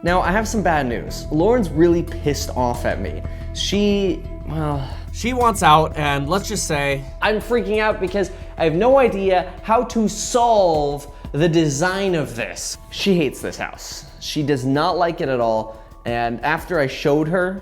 Now, I have some bad news. Lauren's really pissed off at me. She wants out, and let's just say, I'm freaking out because I have no idea how to solve the design of this. She hates this house. She does not like it at all. And after I showed her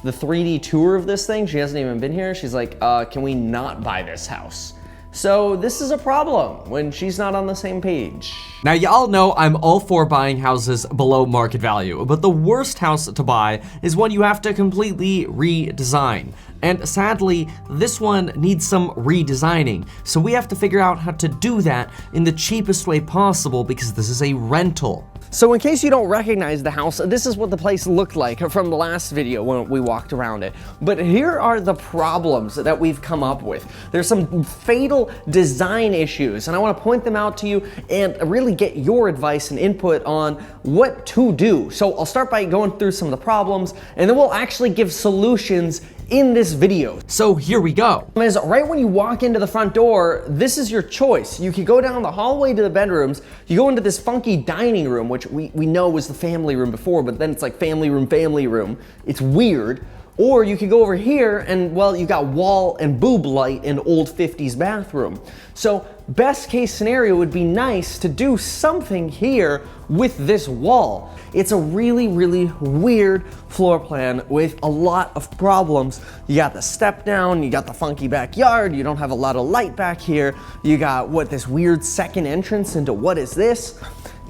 the 3D tour of this thing, she hasn't even been here, she's like, can we not buy this house? So this is a problem when she's not on the same page. Now y'all know I'm all for buying houses below market value, but the worst house to buy is one you have to completely redesign. And sadly, this one needs some redesigning. So we have to figure out how to do that in the cheapest way possible because this is a rental. So in case you don't recognize the house, this is what the place looked like from the last video when we walked around it. But here are the problems that we've come up with. There's some fatal design issues, and I want to point them out to you and really get your advice and input on what to do. So I'll start by going through some of the problems, and then we'll actually give solutions in this video. So here we go. Is right when you walk into the front door, this is your choice. You could go down the hallway to the bedrooms, you go into this funky dining room, which we know was the family room before, but then it's like family room. It's weird. Or you could go over here and, well, you got wall and boob light in old 50s bathroom. So best case scenario would be nice to do something here with this wall. It's a really, really weird floor plan with a lot of problems. You got the step down, you got the funky backyard, you don't have a lot of light back here. You got this weird second entrance into what is this?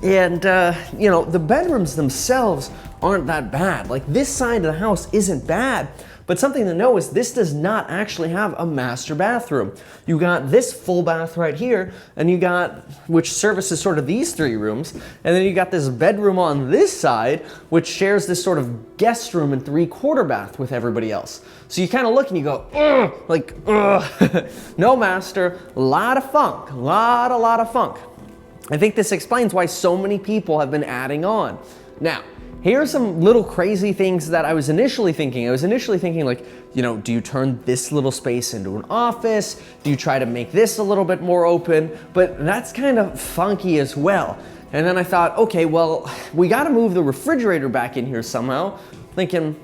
And, the bedrooms themselves aren't that bad. Like, this side of the house isn't bad, but something to know is this does not actually have a master bathroom. You got this full bath right here, and you got, which services sort of these 3 rooms, and then you got this bedroom on this side, which shares this sort of guest room and 3/4 bath with everybody else. So you kind of look and you go, ugh, no master, a lot of funk, a lot of funk. I think this explains why so many people have been adding on. Now, here are some little crazy things that I was initially thinking. I was initially thinking like, do you turn this little space into an office? Do you try to make this a little bit more open? But that's kind of funky as well. And then I thought, okay, well, we gotta move the refrigerator back in here somehow. Thinking,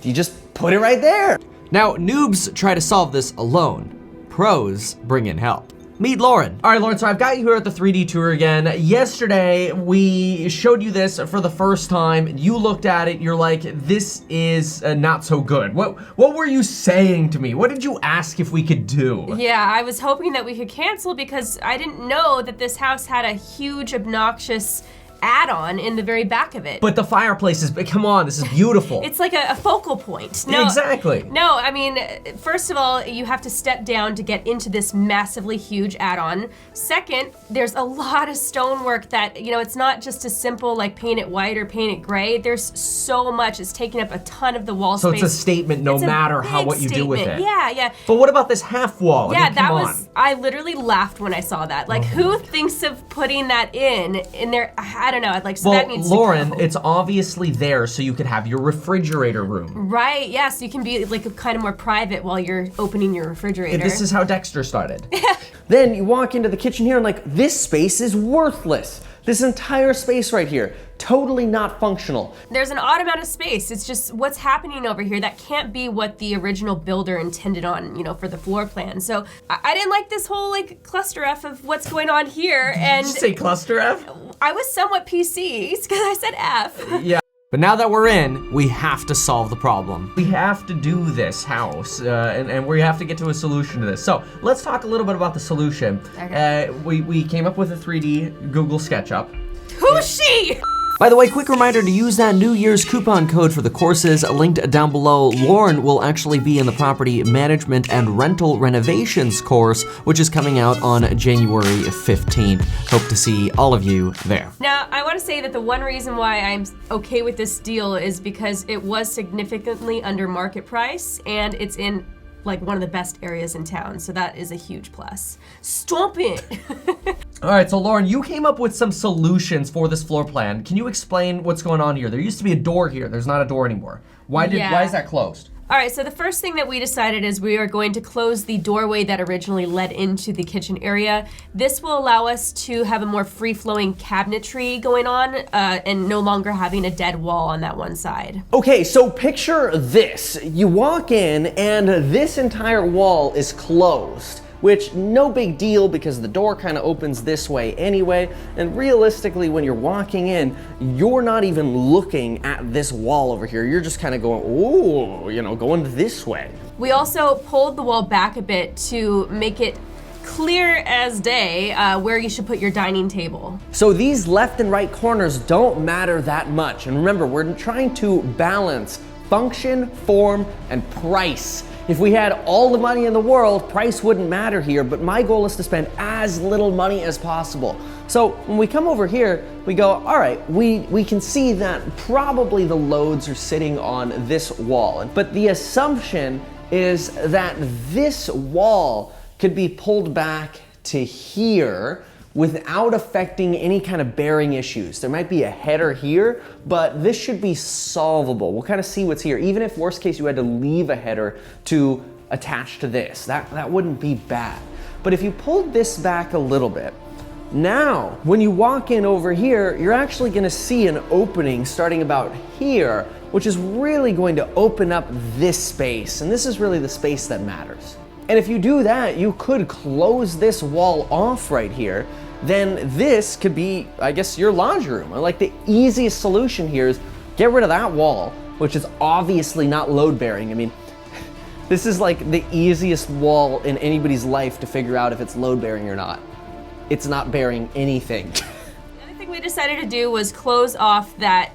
do you just put it right there? Now, noobs try to solve this alone. Pros bring in help. Meet Lauren. All right, Lauren, so I've got you here at the 3D tour again. Yesterday, we showed you this for the first time. You looked at it, you're like, this is not so good. What were you saying to me? What did you ask if we could do? Yeah, I was hoping that we could cancel because I didn't know that this house had a huge, obnoxious add-on in the very back of it. But the fireplace is, come on, this is beautiful. It's like a focal point. No, exactly. No, I mean, first of all, you have to step down to get into this massively huge add-on. Second, there's a lot of stonework that, it's not just a simple like paint it white or paint it gray. There's so much. It's taking up a ton of the wall space. So it's a statement no matter what you do with it. Yeah. But what about this half wall? Yeah, I literally laughed when I saw that. Like, who thinks of putting that in there? I don't know. That needs Lauren, to go. it's obviously there so you could have your refrigerator room. Right, yeah, so you can be like kind of more private while you're opening your refrigerator. This is how Dexter started. Then you walk into the kitchen here and this space is worthless. This entire space right here, totally not functional. There's an odd amount of space. It's just what's happening over here. That can't be what the original builder intended on, for the floor plan. So I didn't like this whole cluster F of what's going on here. And Did you say cluster F? I was somewhat PC because I said F. Yeah. But now that we're in, we have to solve the problem. We have to do this house, and we have to get to a solution to this. So let's talk a little bit about the solution. Okay. We came up with a 3D Google SketchUp. Who's she? By the way, quick reminder to use that New Year's coupon code for the courses linked down below. Lauren will actually be in the property management and rental renovations course, which is coming out on January 15th. Hope to see all of you there. Now, I want to say that the one reason why I'm okay with this deal is because it was significantly under market price and it's in one of the best areas in town, so that is a huge plus. Stomp it! All right, so Lauren, you came up with some solutions for this floor plan. Can you explain what's going on here? There used to be a door here. There's not a door anymore. Why is that closed? All right, so the first thing that we decided is we are going to close the doorway that originally led into the kitchen area. This will allow us to have a more free-flowing cabinetry going on and no longer having a dead wall on that one side. Okay, so picture this. You walk in and this entire wall is closed, which no big deal because the door kind of opens this way anyway. And realistically, when you're walking in, you're not even looking at this wall over here. You're just kind of going, ooh, you know, going this way. We also pulled the wall back a bit to make it clear as day where you should put your dining table. So these left and right corners don't matter that much. And remember, we're trying to balance function, form, and price. If we had all the money in the world, price wouldn't matter here, but my goal is to spend as little money as possible. So when we come over here, we go, all right, we can see that probably the loads are sitting on this wall. But the assumption is that this wall could be pulled back to here without affecting any kind of bearing issues. There might be a header here, but this should be solvable. We'll kind of see what's here. Even if worst case you had to leave a header to attach to this, that wouldn't be bad. But if you pulled this back a little bit, now when you walk in over here, you're actually gonna see an opening starting about here, which is really going to open up this space. And this is really the space that matters. And if you do that, you could close this wall off right here. Then this could be, I guess, your laundry room. Like the easiest solution here is get rid of that wall, which is obviously not load bearing. I mean, this is like the easiest wall in anybody's life to figure out if it's load bearing or not. It's not bearing anything. The other thing we decided to do was close off that,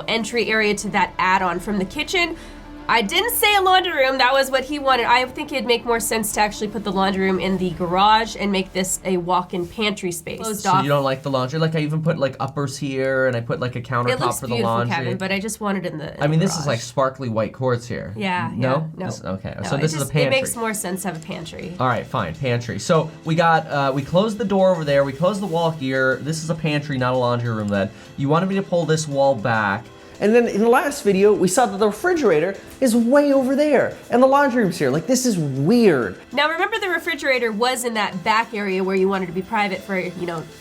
entry area to that add-on from the kitchen. I didn't say a laundry room, that was what he wanted. I think it'd make more sense to actually put the laundry room in the garage and make this a walk-in pantry space. Closed off. You don't like the laundry? Like I even put like uppers here and I put like a countertop for the laundry. It looks beautiful, Kevin, but I just wanted it in the I mean, this garage. is like sparkly white quartz here. Yeah, No? no. Okay, No, so this is a pantry. It makes more sense to have a pantry. All right, fine, pantry. So we got, we closed the door over there, we closed the wall here. This is a pantry, not a laundry room then. You wanted me to pull this wall back. And then in the last video, we saw that the refrigerator is way over there and the laundry room's here. Like, this is weird. Now remember, the refrigerator was in that back area where you wanted to be private for,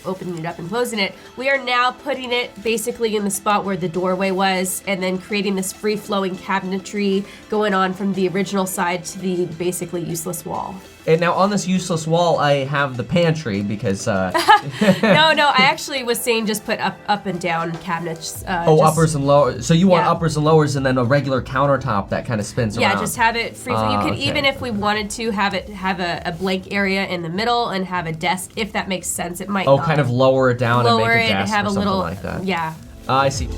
opening it up and closing it. We are now putting it basically in the spot where the doorway was and then creating this free-flowing cabinetry going on from the original side to the basically useless wall. And now on this useless wall, I have the pantry because... No, I actually was saying just put up and down cabinets. Uppers and lowers. So you want uppers and lowers and then a regular countertop that kind of spins around. Yeah, just have it free. You could even, if we wanted to, have a blank area in the middle and have a desk, if that makes sense. It might not. Kind of lower it down and make a desk and have or a something little, like that. Yeah. I see.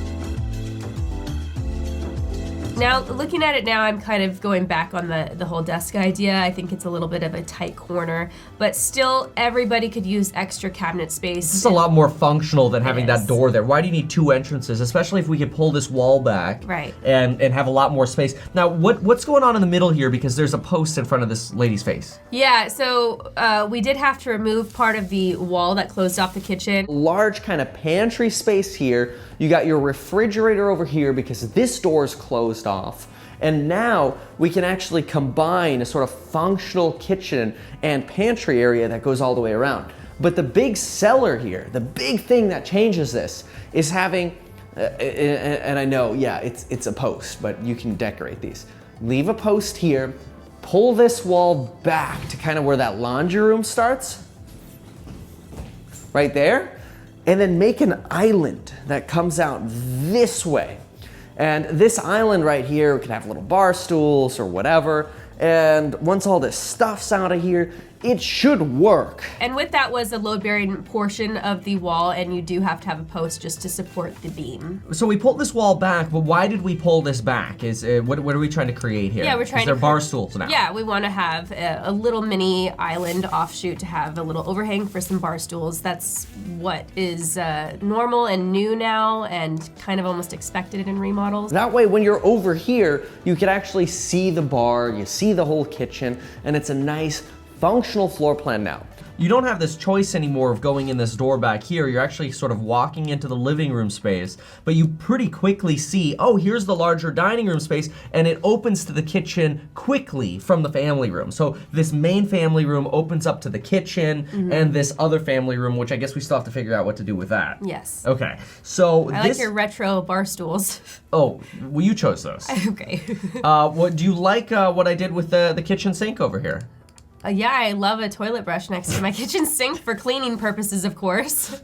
Now, looking at it now, I'm kind of going back on the whole desk idea. I think it's a little bit of a tight corner, but still, everybody could use extra cabinet space. This is a lot more functional than having that door there. Why do you need two entrances, especially if we could pull this wall back and have a lot more space? Now, what's going on in the middle here? Because there's a post in front of this lady's face. Yeah, so we did have to remove part of the wall that closed off the kitchen. Large kind of pantry space here. You got your refrigerator over here because this door is closed off. And now we can actually combine a sort of functional kitchen and pantry area that goes all the way around. But the big seller here, the big thing that changes this is having, and I know, yeah, it's a post, but you can decorate these. Leave a post here, pull this wall back to kind of where that laundry room starts, right there. And then make an island that comes out this way. And this island right here can have little bar stools or whatever. And once all this stuff's out of here, it should work. And with that was a load-bearing portion of the wall, and you do have to have a post just to support the beam. So we pulled this wall back, but why did we pull this back? What are we trying to create here? Yeah, we're trying to. They're bar stools now. Yeah, we want to have a little mini island offshoot to have a little overhang for some bar stools. That's what is normal and new now, and kind of almost expected in remodels. That way, when you're over here, you can actually see the bar, you see the whole kitchen, and it's a nice functional floor plan now. you don't have this choice anymore of going in this door back here. You're actually sort of walking into the living room space, but you pretty quickly see, oh, here's the larger dining room space, and it opens to the kitchen quickly from the family room. So this main family room opens up to the kitchen and this other family room, which I guess we still have to figure out what to do with that. Yes. Okay, so I like your retro bar stools. Oh, well, you chose those. Okay. What do you like? What I did with the kitchen sink over here? Yeah, I love a toilet brush next to my kitchen sink for cleaning purposes, of course.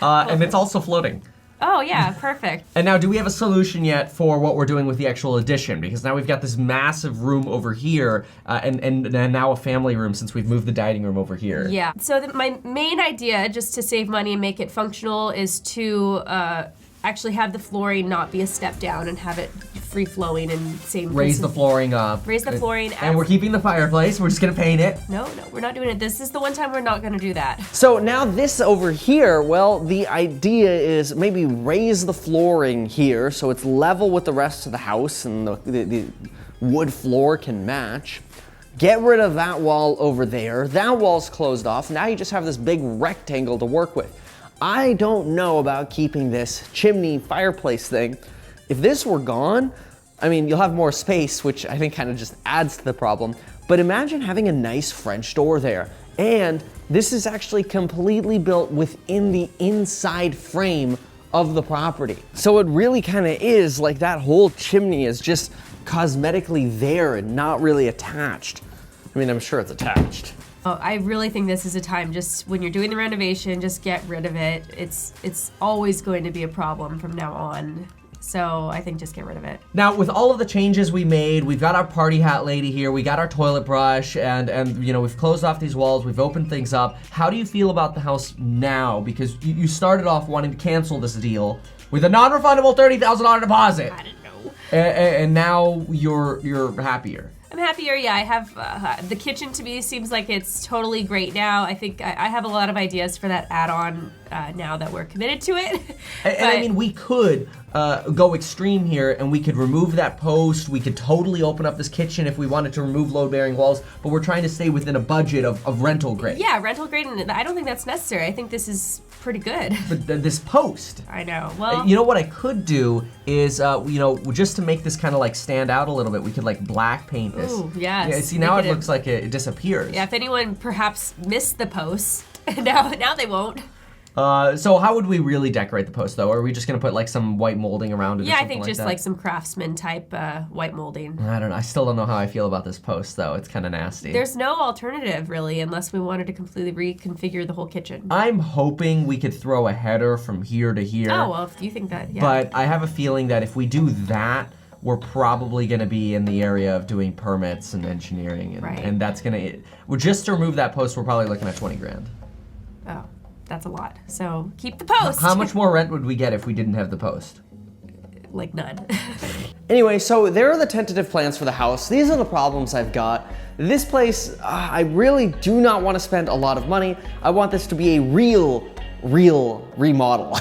And it's also floating. Oh yeah, perfect. And now, do we have a solution yet for what we're doing with the actual addition? Because now we've got this massive room over here, and now a family room since we've moved the dining room over here. Yeah. So my main idea, just to save money and make it functional, is to actually have the flooring not be a step down and have it free flowing and same. Raise the flooring up. Raise the flooring. And we're keeping the fireplace. We're just gonna paint it. No, we're not doing it. This is the one time we're not gonna do that. So now this over here, well, the idea is maybe raise the flooring here so it's level with the rest of the house and the wood floor can match. Get rid of that wall over there. That wall's closed off. Now you just have this big rectangle to work with. I don't know about keeping this chimney fireplace thing. If this were gone, I mean, you'll have more space, which I think kind of just adds to the problem. But imagine having a nice French door there. And this is actually completely built within the inside frame of the property. So it really kind of is like that whole chimney is just cosmetically there and not really attached. I mean, I'm sure it's attached. Oh, I really think this is a time, just when you're doing the renovation, just get rid of it. It's always going to be a problem from now on. So I think just get rid of it. Now, with all of the changes we made, we've got our party hat lady here, we got our toilet brush, and you know, we've closed off these walls, we've opened things up. How do you feel about the house now? Because you started off wanting to cancel this deal with a non-refundable $30,000 deposit. I don't know. And now you're happier. I'm happier, yeah. I have the kitchen to me seems like it's totally great now. I think I have a lot of ideas for that add-on now that we're committed to it. And I mean, we could go extreme here and we could remove that post. We could totally open up this kitchen if we wanted to remove load-bearing walls, but we're trying to stay within a budget of rental grade. Yeah, rental grade, and I don't think that's necessary. I think this is pretty good. But this post. I know, well. You know what I could do is, you know, just to make this kind of like stand out a little bit, we could like black paint this. Ooh, yes. Yeah, see, now it looks like it disappears. Yeah, if anyone perhaps missed the posts, now they won't. So how would we really decorate the post though? Or are we just gonna put like some white molding around it? Yeah, or I something think just that? like some craftsman type white molding. I don't know. I still don't know how I feel about this post though. It's kind of nasty. There's no alternative really, unless we wanted to completely reconfigure the whole kitchen. I'm hoping we could throw a header from here to here. Oh, well, if you think that, yeah. But I have a feeling that if we do that, we're probably going to be in the area of doing permits and engineering, and, Right. and that's going to. Well, just to remove that post, we're probably looking at 20 grand. Oh, that's a lot. So keep the post. How much more rent would we get if we didn't have the post? Like none. Anyway, so there are the tentative plans for the house. These are the problems I've got. This place, I really do not want to spend a lot of money. I want this to be a real remodel.